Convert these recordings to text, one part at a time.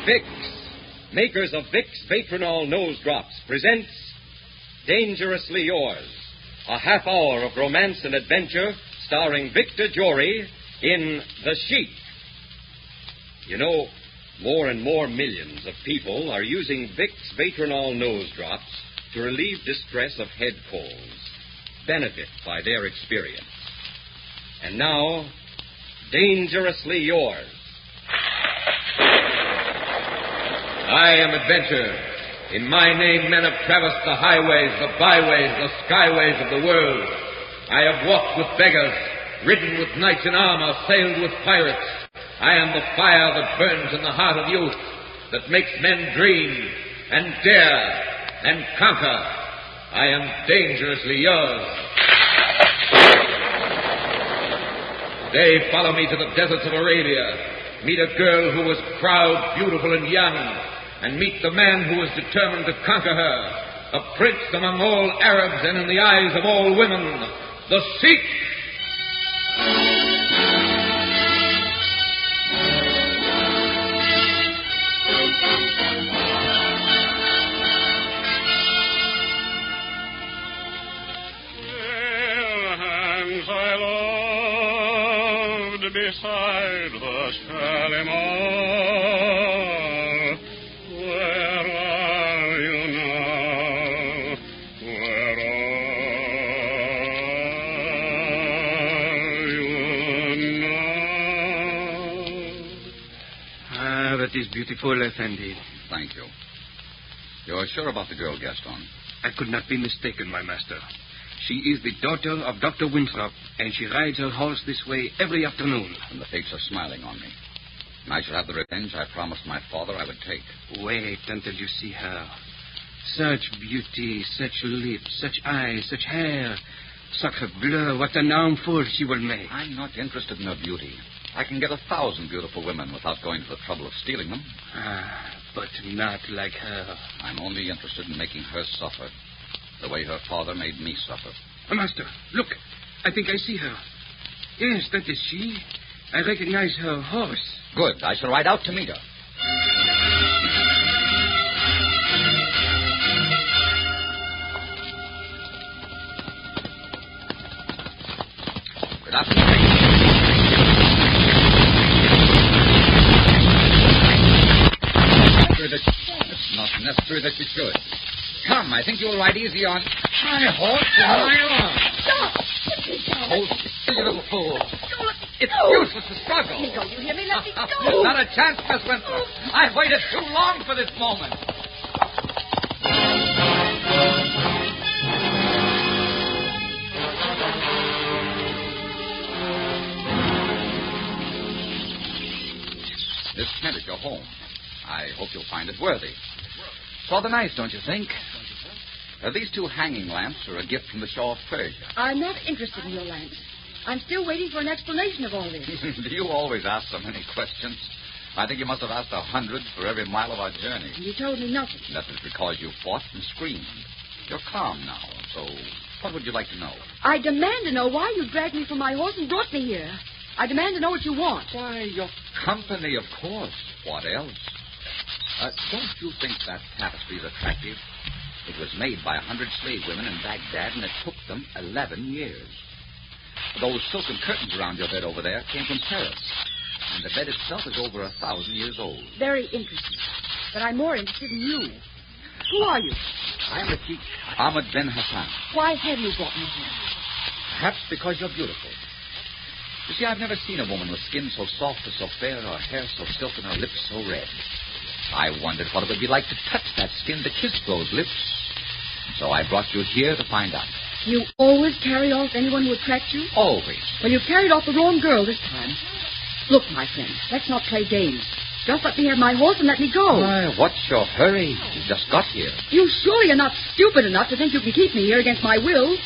Vicks, makers of Vicks Vatronol Nose Drops, presents Dangerously Yours, a half hour of romance and adventure starring Victor Jory in The Sheik. You know, more and more millions of people are using Vicks Vatronol Nose Drops to relieve distress of head colds. Benefit by their experience. And now, Dangerously Yours. I am Adventure. In my name, men have traversed the highways, the byways, the skyways of the world. I have walked with beggars, ridden with knights in armor, sailed with pirates. I am the fire that burns in the heart of youth, that makes men dream and dare and conquer. I am dangerously yours. Today, follow me to the deserts of Arabia. Meet a girl who was proud, beautiful, and young, and meet the man who was determined to conquer her. A prince among all Arabs and in the eyes of all women, the Sheik. Beside the Shalimar, where are you now? Where are you now? That is beautiful, Effendi. Thank you. You're sure about the girl, Gaston? I could not be mistaken, my master. She is the daughter of Dr. Winthrop, and she rides her horse this way every afternoon. And the fates are smiling on me. And I shall have the revenge I promised my father I would take. Wait until you see her. Such beauty, such lips, such eyes, such hair. Sacre bleu, what an armful she will make. I'm not interested in her beauty. I can get 1,000 beautiful women without going to the trouble of stealing them. But not like her. I'm only interested in making her suffer. The way her father made me suffer. Master, look. I think I see her. Yes, that is she. I recognize her horse. Good. I shall ride out to meet her. Good afternoon. It's not necessary that you should. Come, I think you'll ride easy on my horse and my arm. Stop! Oh, silly little fool. It's useless to struggle. Let me go. You hear me? Let me go. Not a chance, Miss Winthrop. I've waited too long for this moment. This Kent is your home. I hope you'll find it worthy. Rather nice, don't you think? These 2 hanging lamps are a gift from the Shah of Persia. I'm not interested in your lamps. I'm still waiting for an explanation of all this. Do you always ask so many questions? I think you must have asked 100 for every mile of our journey. You told me nothing. That is because you fought and screamed. You're calm now, so what would you like to know? I demand to know why you dragged me from my horse and brought me here. I demand to know what you want. Why, your company, of course. What else? Don't you think that tapestry is attractive? It was made by 100 slave women in Baghdad, and it took them 11 years. Those silken curtains around your bed over there came from Paris, and the bed itself is over 1,000 years old. Very interesting. But I'm more interested in you. Who are you? I'm the Sheik, Ahmed Ben Hassan. Why have you brought me here? Perhaps because you're beautiful. You see, I've never seen a woman with skin so soft or so fair, or hair so silken, or lips so red. I wondered what it would be like to touch that skin, to kiss those lips. So I brought you here to find out. You always carry off anyone who attracts you? Always. Well, you carried off the wrong girl this time. Look, my friend, let's not play games. Just let me have my horse and let me go. Why, what's your hurry? You just got here. You surely are not stupid enough to think you can keep me here against my will.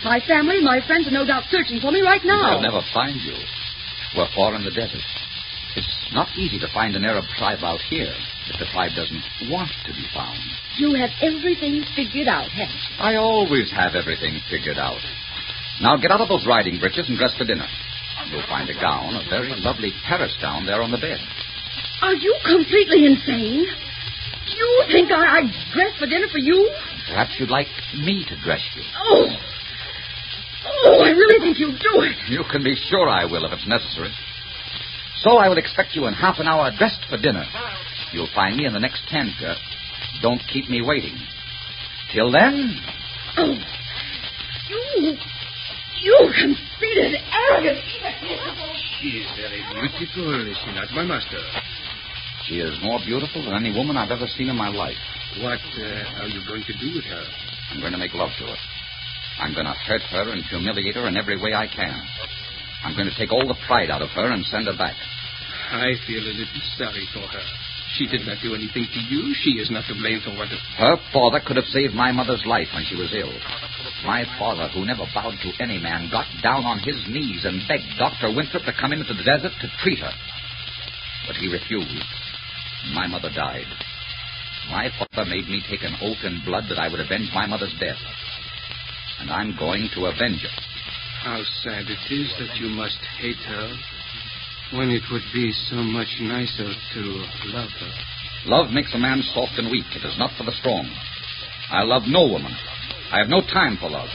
My family and my friends are no doubt searching for me right now. They'll never find you. We're far in the desert. It's not easy to find an Arab tribe out here if the tribe doesn't want to be found. You have everything figured out, haven't you? I always have everything figured out. Now get out of those riding breeches and dress for dinner. You'll find a gown, a very lovely Paris gown, there on the bed. Are you completely insane? You think I'd dress for dinner for you? Perhaps you'd like me to dress you. Oh, I really think you'll do it. You can be sure I will if it's necessary. So I will expect you in half an hour dressed for dinner. You'll find me in the next tent. Don't keep me waiting. Till then... Oh, you conceited, arrogant... She is very beautiful, is she not, my master? She is more beautiful than any woman I've ever seen in my life. What are you going to do with her? I'm going to make love to her. I'm going to hurt her and humiliate her in every way I can. I'm going to take all the pride out of her and send her back. I feel a little sorry for her. She did not do anything to you. She is not to blame for what... Her father could have saved my mother's life when she was ill. My father, who never bowed to any man, got down on his knees and begged Dr. Winthrop to come into the desert to treat her. But he refused. My mother died. My father made me take an oath in blood that I would avenge my mother's death. And I'm going to avenge her. How sad it is that you must hate her when it would be so much nicer to love her. Love makes a man soft and weak. It is not for the strong. I love no woman. I have no time for love.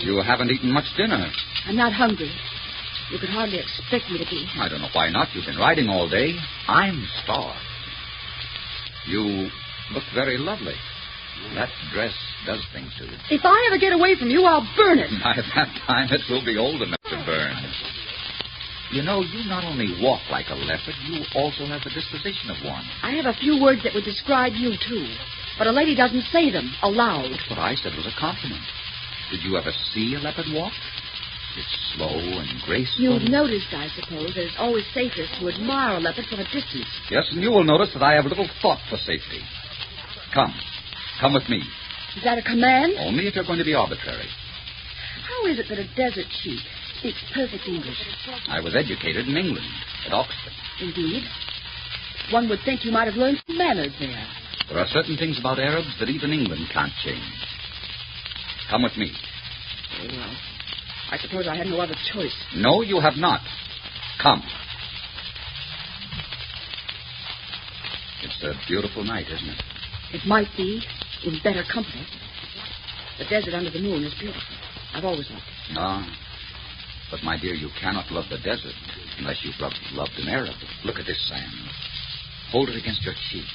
You haven't eaten much dinner. I'm not hungry. You could hardly expect me to be. I don't know why not. You've been riding all day. I'm starved. You look very lovely. That dress does things to you. If I ever get away from you, I'll burn it. By that time, it will be old enough to burn. You know, you not only walk like a leopard, you also have the disposition of one. I have a few words that would describe you, too. But a lady doesn't say them aloud. What I said was a compliment. Did you ever see a leopard walk? It's slow and graceful. You've noticed, I suppose, that it's always safest to admire a leopard from a distance. Yes, and you will notice that I have little thought for safety. Come with me. Is that a command? Only if you're going to be arbitrary. How is it that a desert sheik speaks perfect English? I was educated in England, at Oxford. Indeed. One would think you might have learned some manners there. There are certain things about Arabs that even England can't change. Come with me. Oh, well, I suppose I had no other choice. No, you have not. Come. It's a beautiful night, isn't it? It might be in better company. The desert under the moon is beautiful. I've always loved it. Ah. But, my dear, you cannot love the desert unless you've loved an Arab. Look at this sand. Hold it against your cheek.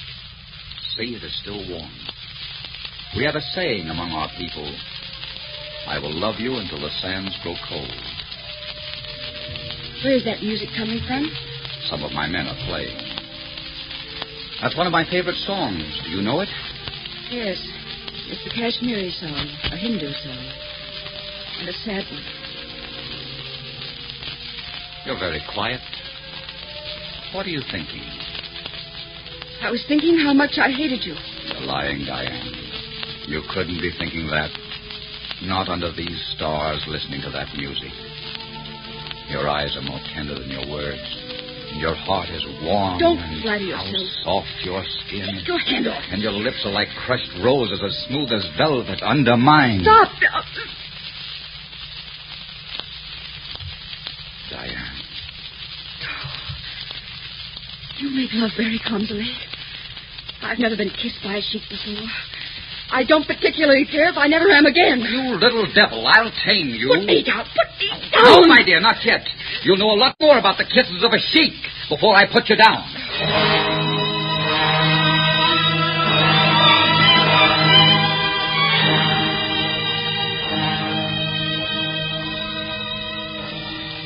See, it is still warm. We have a saying among our people, I will love you until the sands grow cold. Where is that music coming from? Some of my men are playing. That's one of my favorite songs. Do you know it? Yes. It's the Kashmiri song, a Hindu song. And a sad one. You're very quiet. What are you thinking? I was thinking how much I hated you. You're lying, Diane. You couldn't be thinking that. Not under these stars listening to that music. Your eyes are more tender than your words. And your heart is warm. Don't and flatter yourself. How soft your skin. Get your hand off. And your lips are like crushed roses, as smooth as velvet under mine. Stop. Diane. You make love very clumsily. I've never been kissed by a sheik before. I don't particularly care if I never am again. You little devil, I'll tame you. Put me down. Put me down. No, my dear, not yet. You'll know a lot more about the kisses of a sheik before I put you down.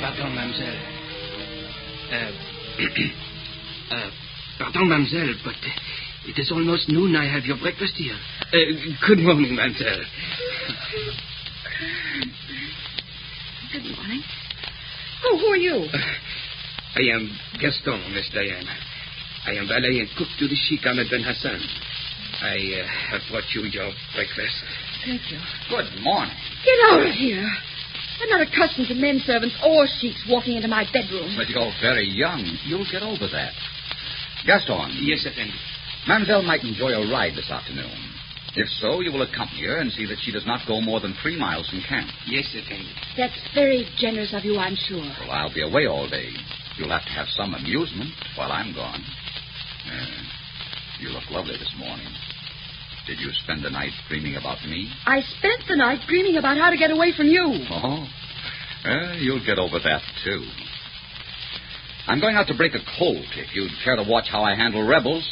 Pardon, mademoiselle. Pardon, mademoiselle, but it is almost noon. I have your breakfast here. Good morning, mademoiselle. Good morning. Oh, who are you? I am Gaston, Miss Diane. I am valet and cook to the Sheik Ahmed Ben Hassan. I have brought you your breakfast. Thank you. Good morning. Get out of here. I'm not accustomed to men servants or sheiks walking into my bedroom. But you're very young. You'll get over that. Gaston. Yes, Effendi. Mademoiselle might enjoy a ride this afternoon. If so, you will accompany her and see that she does not go more than 3 miles from camp. Yes, Effendi. That's very generous of you, I'm sure. Well, I'll be away all day. You'll have to have some amusement while I'm gone. You look lovely this morning. Did you spend the night dreaming about me? I spent the night dreaming about how to get away from you. Oh, you'll get over that, too. I'm going out to break a colt. If you'd care to watch how I handle rebels,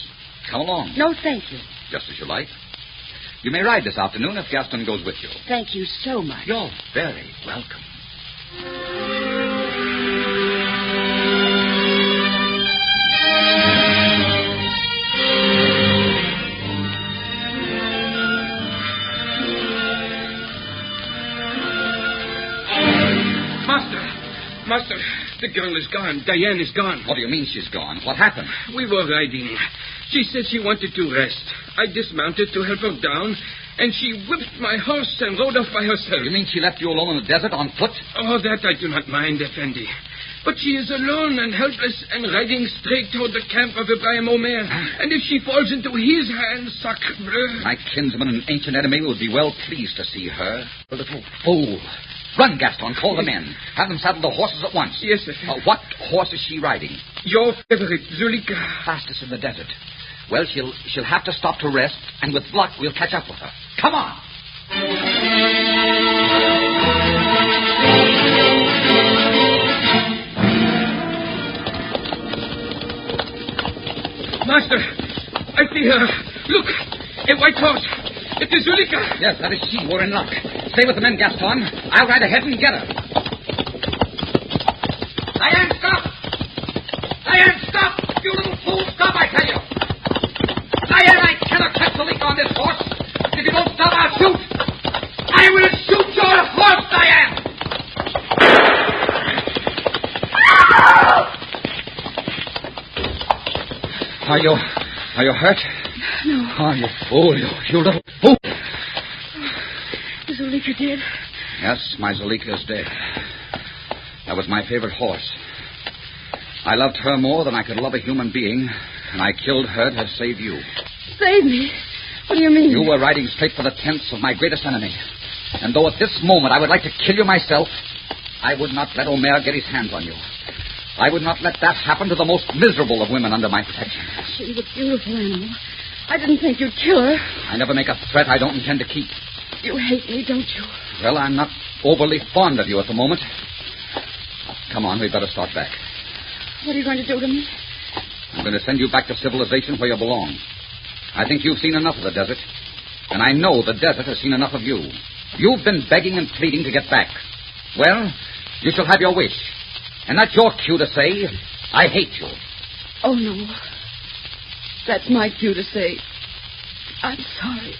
come along. No, thank you. Just as you like. You may ride this afternoon if Gaston goes with you. Thank you so much. You're very welcome. Master, the girl is gone. Diane is gone. What do you mean she's gone? What happened? We were riding. She said she wanted to rest. I dismounted to help her down, and she whipped my horse and rode off by herself. You mean she left you alone in the desert on foot? Oh, that I do not mind, Effendi. But she is alone and helpless and riding straight toward the camp of Ibrahim Omer. And if she falls into his hands, sacre bleu. My kinsman and ancient enemy would be well pleased to see her. A little fool. Run, Gaston. Call the men. Have them saddle the horses at once. Yes, sir. What horse is she riding? Your favorite, Zuleika. Fastest in the desert. Well, she'll have to stop to rest, and with luck, we'll catch up with her. Come on. Master, I see her. Look, a white horse. It is Zuleika. Yes, that is she. We're in luck. Stay with the men, Gaston. I'll ride ahead and get her. Diane, stop! Diane, stop! You little fool, stop, I tell you! Diane, I cannot catch Zuleika on this horse. If you don't stop, I'll shoot. I will shoot your horse, Diane! Are you hurt? No. Oh, you fool, you little fool. Is Zuleika dead? Yes, my Zuleika is dead. That was my favorite horse. I loved her more than I could love a human being, and I killed her to save you. Save me? What do you mean? You were riding straight for the tents of my greatest enemy. And though at this moment I would like to kill you myself, I would not let Omer get his hands on you. I would not let that happen to the most miserable of women under my protection. She was a beautiful animal. I didn't think you'd kill her. I never make a threat I don't intend to keep. You hate me, don't you? Well, I'm not overly fond of you at the moment. Come on, we'd better start back. What are you going to do to me? I'm going to send you back to civilization where you belong. I think you've seen enough of the desert. And I know the desert has seen enough of you. You've been begging and pleading to get back. Well, you shall have your wish. And that's your cue to say, I hate you. Oh, no. That's my cue to say, I'm sorry.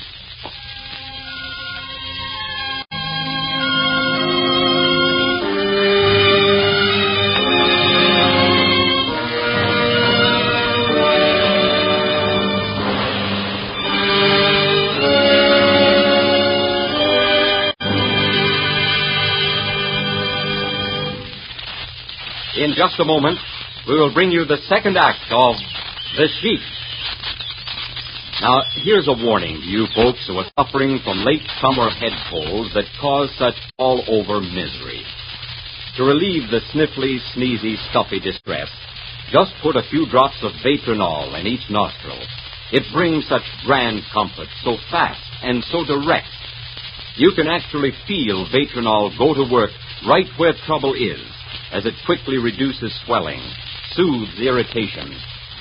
In just a moment, we will bring you the second act of The Sheik. Now, here's a warning to you folks who are suffering from late summer head colds that cause such all-over misery. To relieve the sniffly, sneezy, stuffy distress, just put a few drops of Vitronol in each nostril. It brings such grand comfort so fast and so direct. You can actually feel Vitronol go to work right where trouble is, as it quickly reduces swelling, soothes irritation,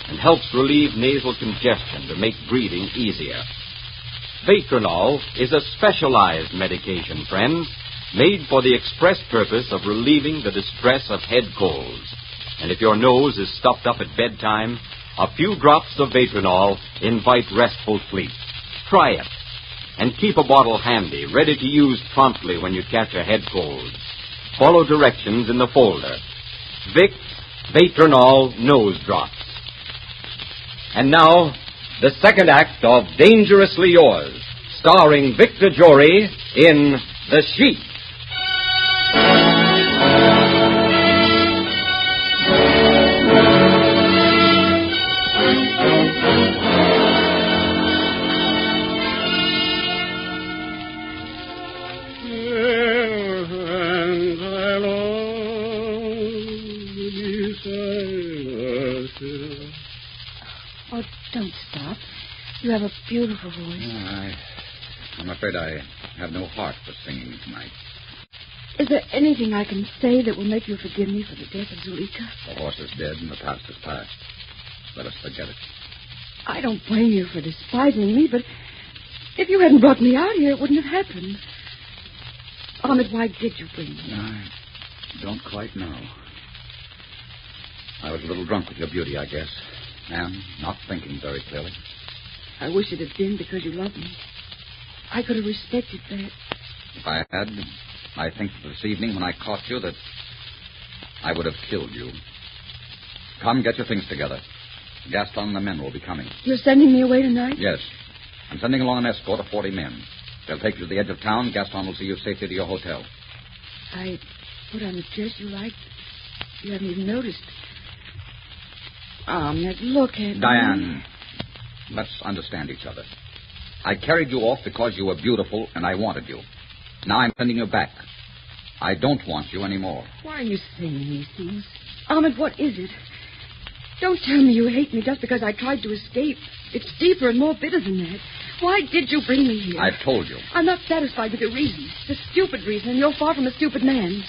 and helps relieve nasal congestion to make breathing easier. Vitronol is a specialized medication, friends, made for the express purpose of relieving the distress of head colds. And if your nose is stuffed up at bedtime, a few drops of Vitronol invite restful sleep. Try it, and keep a bottle handy, ready to use promptly when you catch a head cold. Follow directions in the folder. Vic's Vitronol Nose Drops. And now, the second act of Dangerously Yours, starring Victor Jory in The Sheik. Oh, don't stop. You have a beautiful voice. I'm afraid I have no heart for singing tonight. Is there anything I can say that will make you forgive me for the death of Zuleika? The horse is dead and the past is past. Let us forget it. I don't blame you for despising me, but if you hadn't brought me out here, it wouldn't have happened. Ahmed, why did you bring me? I don't quite know. I was a little drunk with your beauty, I guess, and not thinking very clearly. I wish it had been because you loved me. I could have respected that. If I had, I think this evening when I caught you that I would have killed you. Come, get your things together. Gaston and the men will be coming. You're sending me away tonight? Yes. I'm sending along an escort of 40 men. They'll take you to the edge of town. Gaston will see you safely to your hotel. I put on the dress you liked. You haven't even noticed. Ahmed, look at me. Diane, let's understand each other. I carried you off because you were beautiful and I wanted you. Now I'm sending you back. I don't want you anymore. Why are you saying these things? Ahmed, what is it? Don't tell me you hate me just because I tried to escape. It's deeper and more bitter than that. Why did you bring me here? I've told you. I'm not satisfied with your reason. It's a stupid reason, and you're far from a stupid man.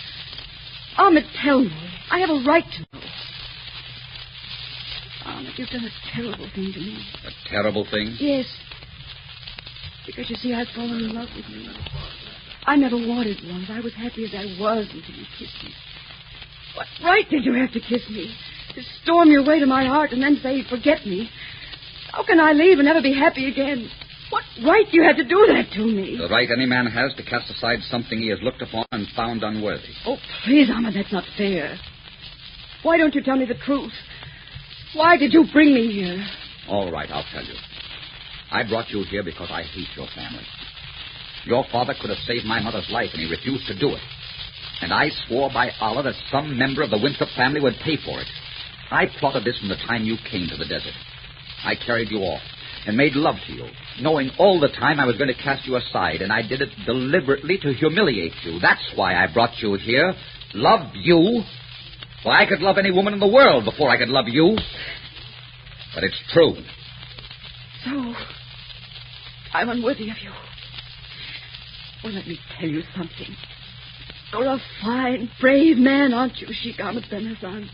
Ahmed, tell me. I have a right to know. Ahmed, you've done a terrible thing to me. A terrible thing? Yes. Because, you see, I've fallen in love with you. I never wanted one. I was happy as I was until you kissed me. What right did you have to kiss me? To storm your way to my heart and then say, forget me? How can I leave and never be happy again? What right you had to do that to me? The right any man has to cast aside something he has looked upon and found unworthy. Oh, please, Ahmed, that's not fair. Why don't you tell me the truth? Why did you bring me here? All right, I'll tell you. I brought you here because I hate your family. Your father could have saved my mother's life, and he refused to do it. And I swore by Allah that some member of the Winthrop family would pay for it. I plotted this from the time you came to the desert. I carried you off and made love to you, knowing all the time I was going to cast you aside, and I did it deliberately to humiliate you. That's why I brought you here. Love you. Well, I could love any woman in the world before I could love you. But it's true. So, I'm unworthy of you. Well, let me tell you something. You're a fine, brave man, aren't you, Sheik Ahmed Ben Hassan?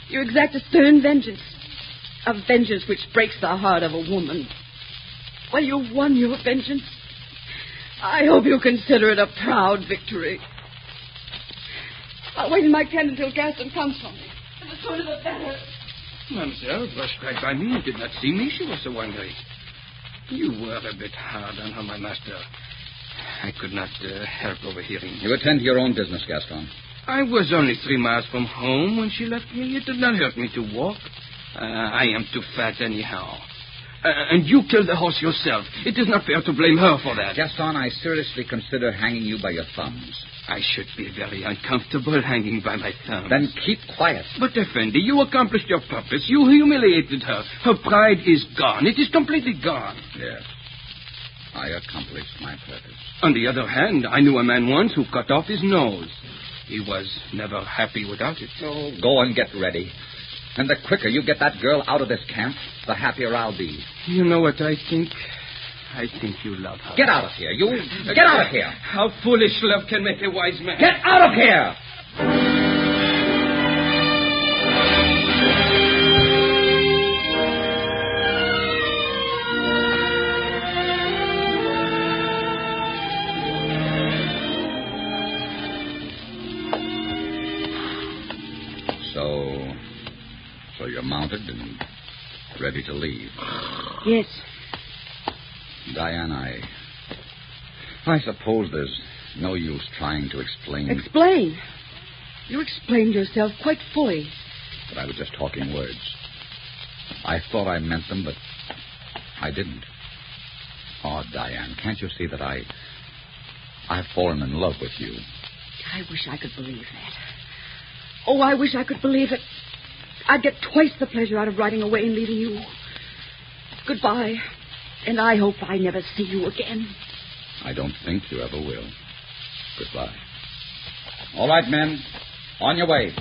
You exact a stern vengeance. A vengeance which breaks the heart of a woman. Well, you've won your vengeance. I hope you consider it a proud victory. I'll wait in my tent until Gaston comes for me. And the sooner the better. Mademoiselle brushed right by me and did not see me. She was so angry. You were a bit hard on her, my master. I could not help overhearing. You attend to your own business, Gaston. I was only 3 miles from home when she left me. It did not hurt me to walk. I am too fat anyhow. And you killed the horse yourself. It is not fair to blame her for that. Gaston, I seriously consider hanging you by your thumbs. I should be very uncomfortable hanging by my thumbs. Then keep quiet. But, Effendi, you accomplished your purpose. You humiliated her. Her pride is gone. It is completely gone. Yes. I accomplished my purpose. On the other hand, I knew a man once who cut off his nose. He was never happy without it. So go and get ready. And the quicker you get that girl out of this camp, the happier I'll be. You know what I think? I think you love her. Get out of here, you. Get out of here. How foolish love can make a wise man. Get out of here! So you're mounted and ready to leave. Yes. Diane, I suppose there's no use trying to explain. Explain? You explained yourself quite fully. But I was just talking words. I thought I meant them, but I didn't. Oh, Diane, can't you see that I've fallen in love with you? I wish I could believe that. Oh, I wish I could believe it. I'd get twice the pleasure out of riding away and leaving you. Goodbye. And I hope I never see you again. I don't think you ever will. Goodbye. All right, men. On your way.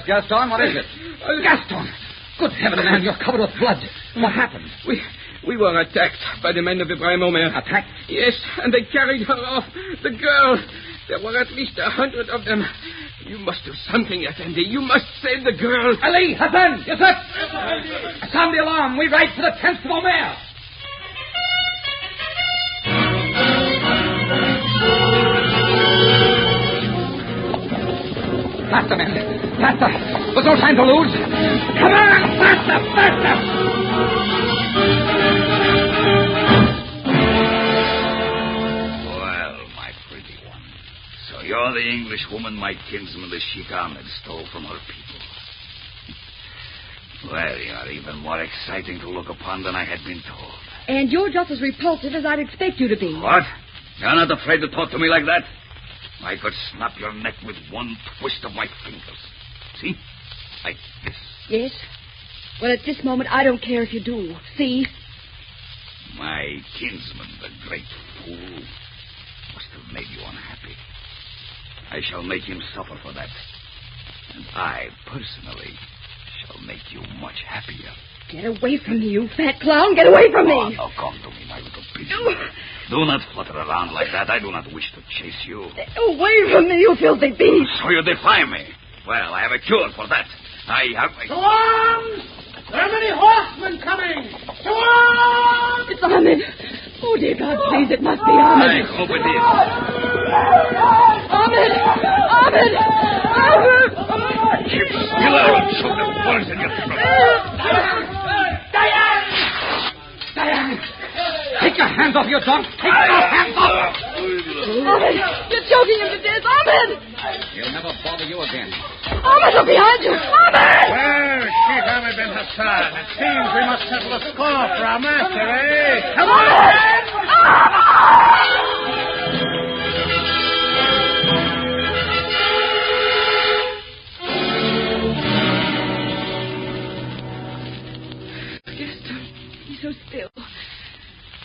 Yes, Gaston, what is it? Gaston! Good heaven, man, you're covered with blood. What happened? We were attacked by the men of Ibrahim Omer. Attacked? Yes, and they carried her off. The girl. There were at least 100 of them. You must do something, Effendi. You must save the girl. Ali, Hassan, Yusuf! Sound the alarm. We ride for the tents of Omer. Faster, men. Faster. There's no time to lose. Come on! Faster! Faster! Well, my pretty one. So you're the English woman my kinsman, the Sheik Ahmed, stole from her people. Well, you're even more exciting to look upon than I had been told. And you're just as repulsive as I'd expect you to be. What? You're not afraid to talk to me like that? I could snap your neck with one twist of my fingers. See? Like this. Yes? Well, at this moment, I don't care if you do. See? My kinsman, the great fool, must have made you unhappy. I shall make him suffer for that. And I, personally, shall make you much happier. Get away from me, you fat clown. Get away from me. Oh, now come to me, my little pigeon. Do not flutter around like that. I do not wish to chase you. Away from me, you filthy beast. So you defy me. Well, I have a cure for that. I have a... To arms! There are many horsemen coming! To arms! It's Ahmed. Oh, dear God, please, it must be Ahmed. I hope it is. Ahmed! Ahmed! Ahmed! Keep still, I will choke the words in your throat. Diane! Take your hands off your dog! Take your hands off! Ahmed! You're choking him to death! Ahmed! He'll never bother you again. Ahmed, look behind you! Ahmed! Well, Sheik Ahmed bin Hassan, it seems we must settle a score for our master, eh? Come on, Gaston, he's so still.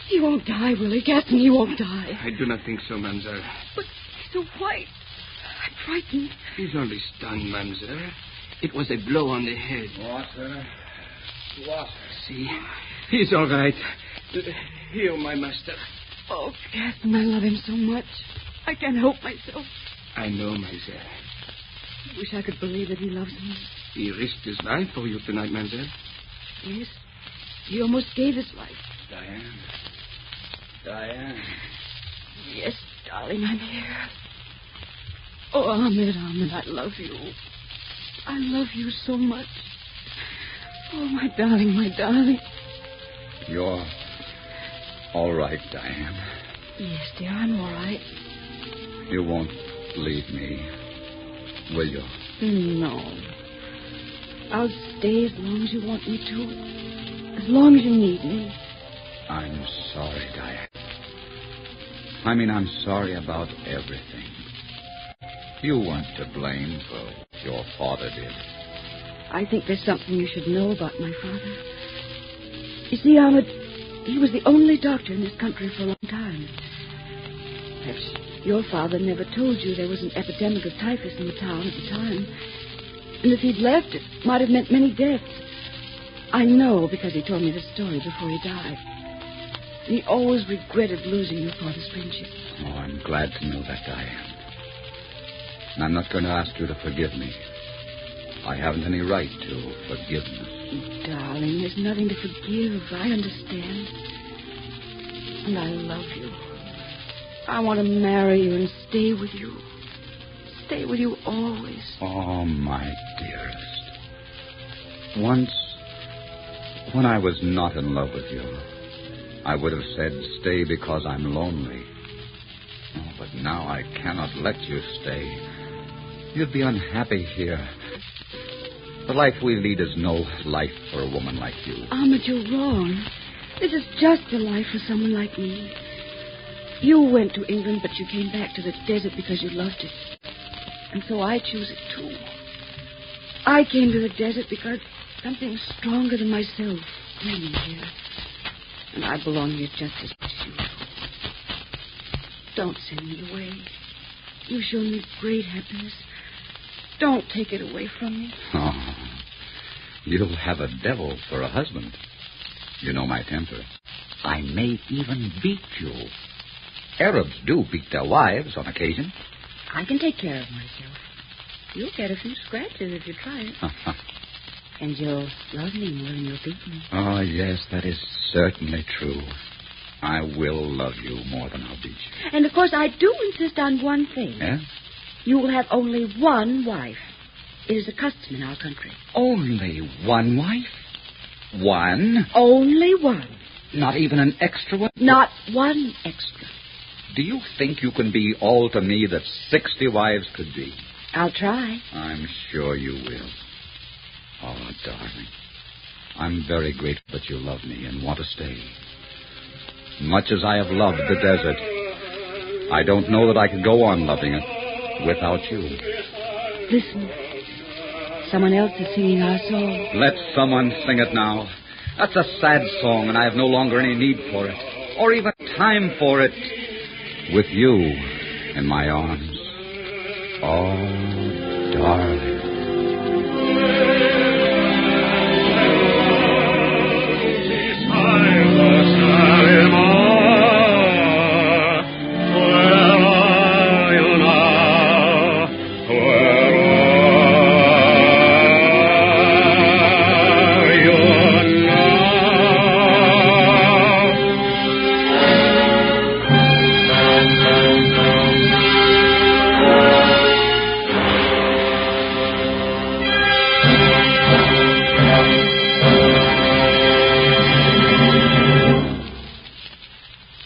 He won't die, will he? Gaston, he won't die. I do not think so, mademoiselle. But he's so white. I'm frightened. He's only stunned, mademoiselle. It was a blow on the head. Water. Water. See? He's all right. Here, my master. Oh, Gaston, I love him so much. I can't help myself. I know, mademoiselle. I wish I could believe that he loves me. He risked his life for you tonight, mademoiselle. Yes. He almost gave his life. Diane. Diane. Yes, darling, I'm here. Oh, Ahmed, I love you. I love you so much. Oh, my darling, my darling. You're all right, Diane. Yes, dear, I'm all right. You won't leave me, will you? No. I'll stay as long as you want me to. As long as you need me. I'm sorry, Diane. I mean, I'm sorry about everything. You weren't to blame for what your father did. I think there's something you should know about my father. You see, Ahmed, he was the only doctor in this country for a long time. Perhaps your father never told you there was an epidemic of typhus in the town at the time. And if he'd left, it might have meant many deaths. I know because he told me the story before he died. He always regretted losing your father's friendship. Oh, I'm glad to know that, Diane. And I'm not going to ask you to forgive me. I haven't any right to forgiveness. Darling, there's nothing to forgive. I understand. And I love you. I want to marry you and stay with you. Stay with you always. Oh, my dearest. Once, when I was not in love with you, I would have said, stay because I'm lonely. Oh, but now I cannot let you stay. You'd be unhappy here. The life we lead is no life for a woman like you. Ahmed, you're wrong. This is just the life for someone like me. You went to England, but you came back to the desert because you loved it. And so I choose it, too. I came to the desert because something stronger than myself drew me here. And I belong here just as much as you do. Don't send me away. You've shown me great happiness. Don't take it away from me. Oh, you'll have a devil for a husband. You know my temper. I may even beat you. Arabs do beat their wives on occasion. I can take care of myself. You'll get a few scratches if you try it. And you'll love me more than you'll beat me. Oh, yes, that is certainly true. I will love you more than I'll beat you. And, of course, I do insist on one thing. Yeah? You will have only one wife. It is a custom in our country. Only one wife? One? Only one. Not even an extra one? Not one extra. Do you think you can be all to me that 60 wives could be? I'll try. I'm sure you will. Oh, darling, I'm very grateful that you love me and want to stay. Much as I have loved the desert, I don't know that I could go on loving it without you. Listen. Someone else is singing our song. Let someone sing it now. That's a sad song, and I have no longer any need for it, or even time for it, with you in my arms. Oh, darling.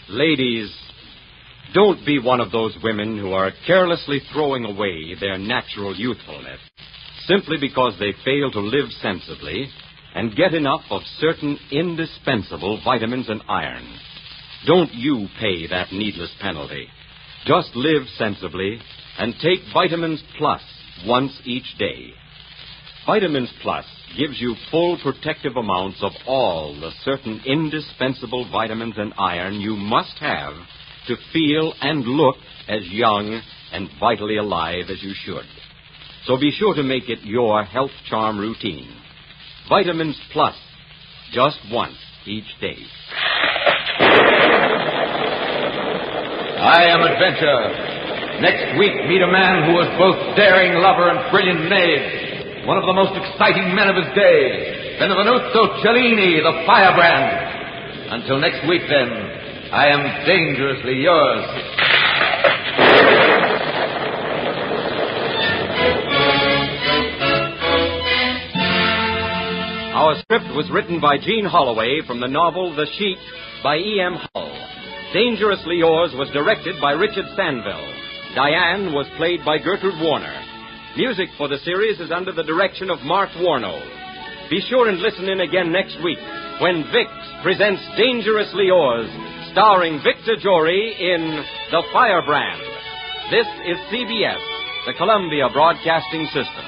Ladies, don't be one of those women who are carelessly throwing away their natural youthfulness simply because they fail to live sensibly and get enough of certain indispensable vitamins and iron. Don't you pay that needless penalty. Just live sensibly and take Vitamins Plus once each day. Vitamins Plus gives you full protective amounts of all the certain indispensable vitamins and iron you must have to feel and look as young and vitally alive as you should. So be sure to make it your health charm routine. Vitamins Plus, just once each day. I am Adventure. Next week, meet a man who was both daring lover and brilliant knave. One of the most exciting men of his day, Benvenuto Cellini, the firebrand. Until next week, then, I am dangerously yours. Our script was written by Gene Holloway from the novel The Sheik by E.M. Hull. Dangerously Yours was directed by Richard Stanville. Diane was played by Gertrude Warner. Music for the series is under the direction of Mark Warnow. Be sure and listen in again next week when Vic presents Dangerously Yours, starring Victor Jory in The Firebrand. This is CBS, the Columbia Broadcasting System.